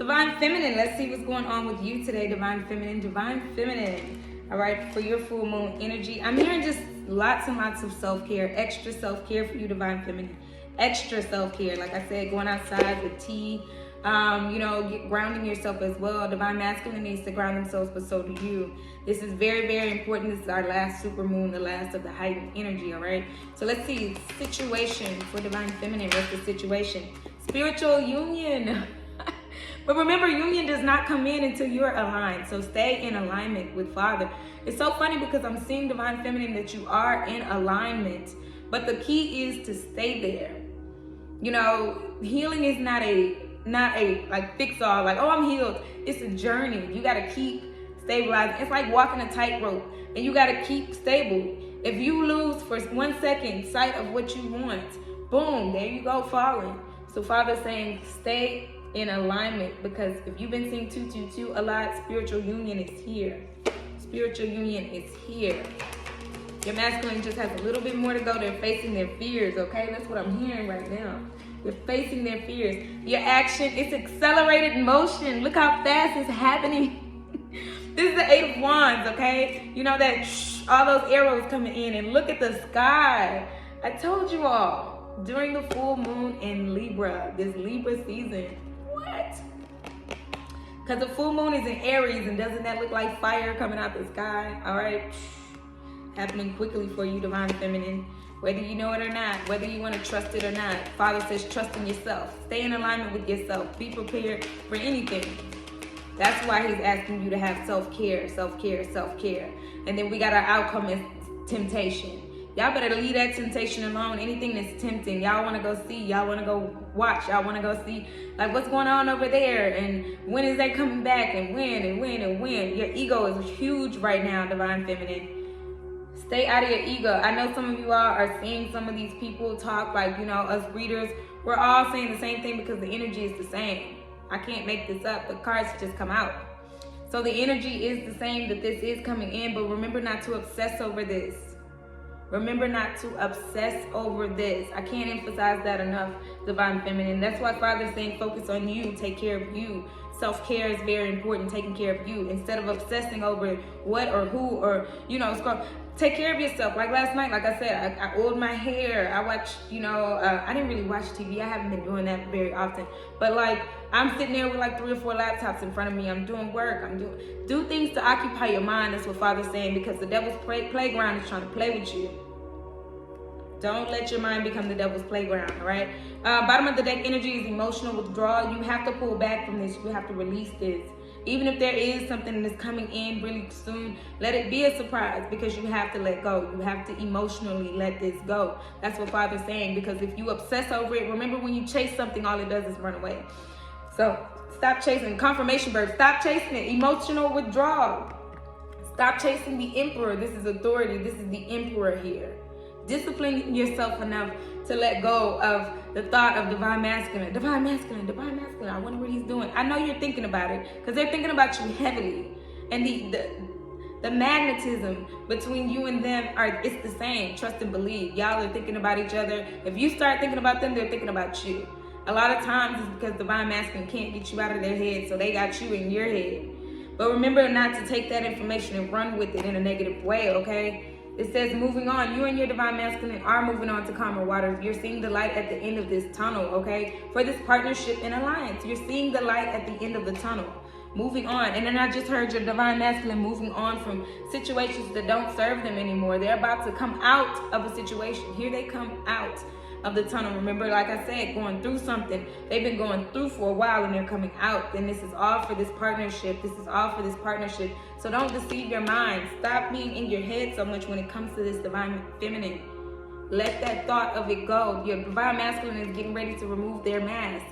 Divine Feminine, let's see what's going on with you today, Divine Feminine. Divine Feminine, all right, for your full moon energy. I'm hearing just lots and lots of self-care, extra self-care for you, Divine Feminine. Extra self-care, like I said, going outside with tea, grounding yourself as well. Divine Masculine needs to ground themselves, but so do you. This is very, very important. This is our last super moon, the last of the heightened energy, all right? So let's see, situation for Divine Feminine. What's the situation? Spiritual union. But remember, union does not come in until you're aligned. So stay in alignment with Father. It's so funny because I'm seeing, Divine Feminine, that you are in alignment. But the key is to stay there. You know, healing is not a like fix all, like, oh, I'm healed. It's a journey. You got to keep stabilizing. It's like walking a tightrope, and you got to keep stable. If you lose for 1 second sight of what you want, boom, there you go, falling. So Father's saying stay in alignment, because if you've been seeing 222 a lot, spiritual union is here. Spiritual union is here. Your masculine just has a little bit more to go. They're facing their fears, okay? That's what I'm hearing right now. They're facing their fears. Your action, it's accelerated motion. Look how fast it's happening. This is the 8 of Wands, okay? You know that all those arrows coming in, and look at the sky. I told you all, during the full moon in Libra, this Libra season, what? Because the full moon is in Aries, and doesn't that look like fire coming out the sky? All right, happening quickly for you, Divine Feminine. Whether you know it or not, whether you want to trust it or not, Father says trust in yourself. Stay in alignment with yourself. Be prepared for anything. That's why he's asking you to have self-care, self-care, self-care. And then we got our outcome is temptation. Y'all better leave that temptation alone. Anything that's tempting, y'all want to go see, y'all want to go watch, y'all want to go see, like, what's going on over there, and when is they coming back, and when, and when, and when. Your ego is huge right now, Divine Feminine. Stay out of your ego. I know some of you all are seeing some of these people talk, like, you know, us readers, we're all saying the same thing because the energy is the same. I can't make this up. The cards just come out. So the energy is the same, that this is coming in, but remember not to obsess over this. Remember not to obsess over this. I can't emphasize that enough, Divine Feminine. That's why Father's saying focus on you, take care of you. Self-care is very important, taking care of you. Instead of obsessing over what or who or, you know, take care of yourself. Like last night, like I said, I oiled my hair. I watched, I didn't really watch TV. I haven't been doing that very often. But like, I'm sitting there with like 3 or 4 laptops in front of me. I'm doing work. Do things to occupy your mind. That's what Father's saying, because the devil's playground is trying to play with you. Don't let your mind become the devil's playground, all right? Bottom of the deck energy is emotional withdrawal. You have to pull back from this. You have to release this. Even if there is something that's coming in really soon, let it be a surprise, because you have to let go. You have to emotionally let this go. That's what Father's saying, because if you obsess over it, remember when you chase something, all it does is run away. So stop chasing. Confirmation bird, stop chasing it. Emotional withdrawal. Stop chasing the emperor. This is authority. This is the emperor here. Discipline yourself enough to let go of the thought of divine masculine. Divine masculine, divine masculine. I wonder what he's doing. I know you're thinking about it, because they're thinking about you heavily. And the magnetism between you and them it's the same. Trust and believe. Y'all are thinking about each other. If you start thinking about them, they're thinking about you. A lot of times it's because divine masculine can't get you out of their head, so they got you in your head. But remember not to take that information and run with it in a negative way, okay? It says moving on. You and your divine masculine are moving on to calmer waters. You're seeing the light at the end of this tunnel, okay? For this partnership and alliance, you're seeing the light at the end of the tunnel. Moving on. And then I just heard your divine masculine moving on from situations that don't serve them anymore. They're about to come out of a situation. Here they come out of the tunnel. Remember, like I said, going through something. They've been going through for a while, and they're coming out. And this is all for this partnership. This is all for this partnership. So don't deceive your mind. Stop being in your head so much when it comes to this divine feminine. Let that thought of it go. Your divine masculine is getting ready to remove their mask.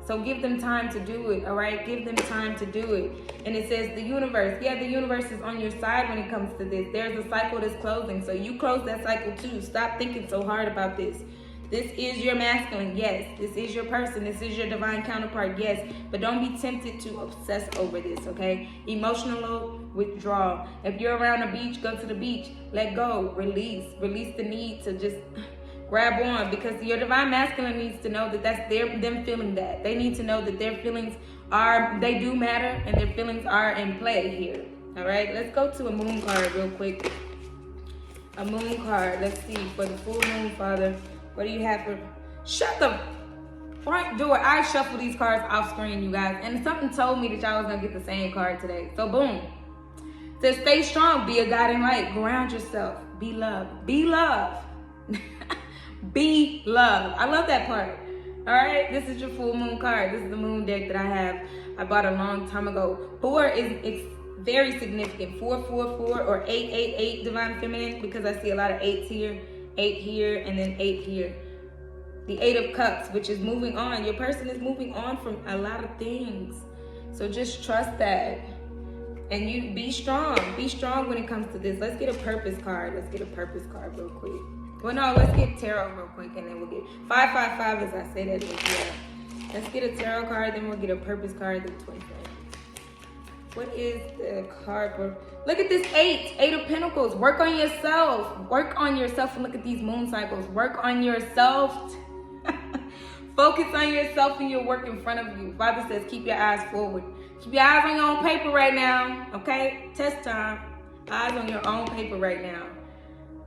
So give them time to do it, all right? Give them time to do it. And it says the universe. Yeah, the universe is on your side when it comes to this. There's a cycle that's closing, so you close that cycle too. Stop thinking so hard about this. This is your masculine, yes. This is your person. This is your divine counterpart, yes. But don't be tempted to obsess over this, okay? Emotional withdrawal. If you're around a beach, go to the beach. Let go. Release. Release the need to just Grab on, because your divine masculine needs to know that that's them feeling that. They need to know that their feelings they do matter, and their feelings are in play here. All right, let's go to a moon card real quick. A moon card. Let's see, for the full moon, Father, what do you have for... Shut the front door. I shuffle these cards off screen, you guys, and something told me that y'all was gonna get the same card today. So boom. It says stay strong, be a guiding light, ground yourself, be loved. Be loved. Be loved. I love that part. All right, this is your full moon card. This is the moon deck that I have. I bought a long time ago. 4 it's very significant. 444 or 888 divine feminine, because I see a lot of 8s here, 8 here, and then 8 here. The 8 of cups, which is moving on. Your person is moving on from a lot of things. So just trust that. And you be strong. Be strong when it comes to this. Let's get a purpose card. Let's get a purpose card real quick. Well, no, let's get tarot real quick, and then we'll get 555 as I say that. Yeah. Let's get a tarot card, then we'll get a purpose card, then twin flame. What is the card for? Look at this 8 of pentacles. Work on yourself. Work on yourself, and look at these moon cycles. Work on yourself. Focus on yourself and your work in front of you. Father says keep your eyes forward. Keep your eyes on your own paper right now, okay? Test time. Eyes on your own paper right now.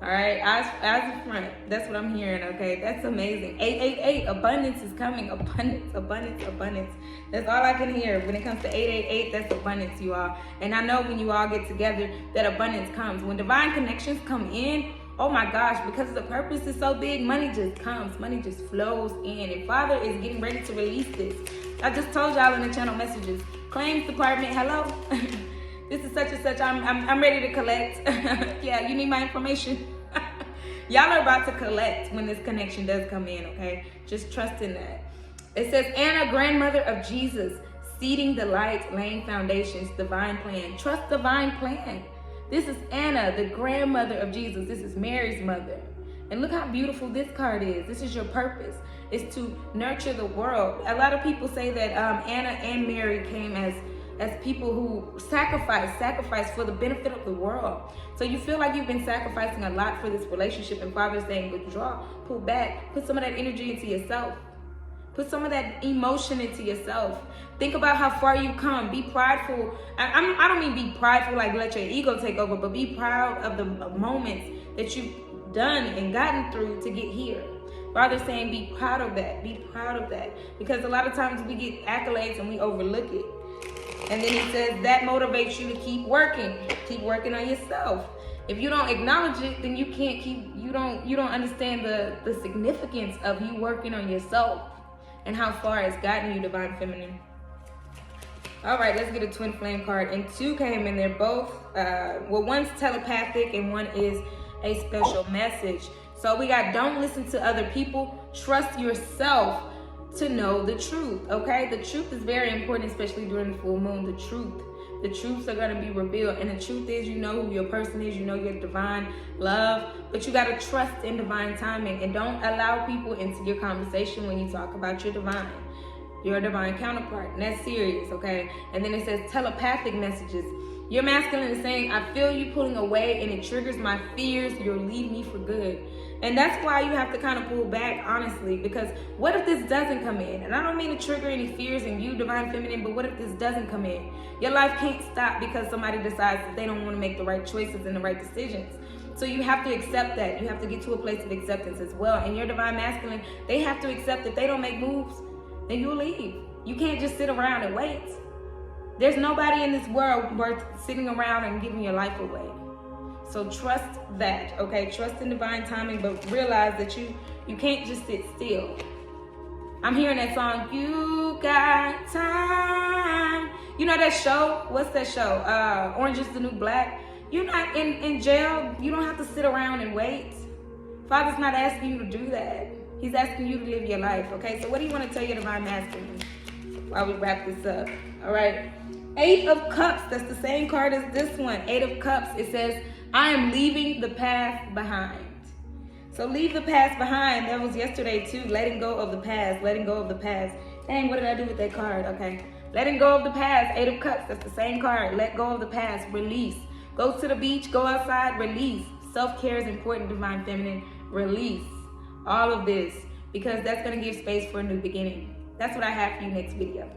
All right, eyes in front. That's what I'm hearing, okay? That's amazing. 888, abundance is coming. Abundance, abundance, abundance. That's all I can hear. When it comes to 888, that's abundance, you all. And I know when you all get together, that abundance comes. When divine connections come in, oh my gosh, because the purpose is so big, money just comes. Money just flows in. And Father is getting ready to release this. I just told y'all in the channel messages. Claims department, hello. This is such and such. I'm ready to collect. Yeah, you need my information. Y'all are about to collect when this connection does come in, okay? Just trust in that. It says, Anna, grandmother of Jesus, seeding the light, laying foundations, divine plan. Trust divine plan. This is Anna, the grandmother of Jesus. This is Mary's mother. And look how beautiful this card is. This is your purpose. It's to nurture the world. A lot of people say that Anna and Mary came as people who sacrifice for the benefit of the world. So you feel like you've been sacrificing a lot for this relationship, and Father's saying withdraw, pull back, put some of that energy into yourself. Put some of that emotion into yourself. Think about how far you've come. Be prideful. I don't mean be prideful like let your ego take over, but be proud of the moments that you've done and gotten through to get here. Father's saying be proud of that. Be proud of that. Because a lot of times we get accolades and we overlook it. And then he says that motivates you to keep working. Keep working on yourself. If you don't acknowledge it, then you can't you don't understand the significance of you working on yourself and how far it's gotten you, divine feminine. All right, let's get a twin flame card. And 2 came in there, both, well, one's telepathic and one is a special message. So we got don't listen to other people, trust yourself to know the truth, okay? The truth is very important, especially during the full moon, the truth. The truths are gonna be revealed, and the truth is you know who your person is, you know your divine love, but you gotta trust in divine timing, and don't allow people into your conversation when you talk about your divine counterpart, and that's serious, okay? And then it says telepathic messages. Your masculine is saying, I feel you pulling away and it triggers my fears, you'll leave me for good. And that's why you have to kind of pull back, honestly, because what if this doesn't come in? And I don't mean to trigger any fears in you, divine feminine, but what if this doesn't come in? Your life can't stop because somebody decides that they don't want to make the right choices and the right decisions. So you have to accept that. You have to get to a place of acceptance as well. And your divine masculine, they have to accept that they don't make moves, then you'll leave. You can't just sit around and wait. There's nobody in this world worth sitting around and giving your life away. So trust that, okay? Trust in divine timing, but realize that you can't just sit still. I'm hearing that song, You Got Time. You know that show? What's that show? Orange is the New Black. You're not in jail. You don't have to sit around and wait. Father's not asking you to do that. He's asking you to live your life, okay? So what do you want to tell your divine masculine while we wrap this up? All right. 8 of Cups. That's the same card as this one. 8 of Cups. It says, I am leaving the past behind. So leave the past behind. That was yesterday too. Letting go of the past. Letting go of the past. Dang, what did I do with that card? Okay. Letting go of the past. 8 of Cups. That's the same card. Let go of the past. Release. Go to the beach. Go outside. Release. Self-care is important, divine feminine. Release. all of this, because that's going to give space for a new beginning. That's what I have for you next video.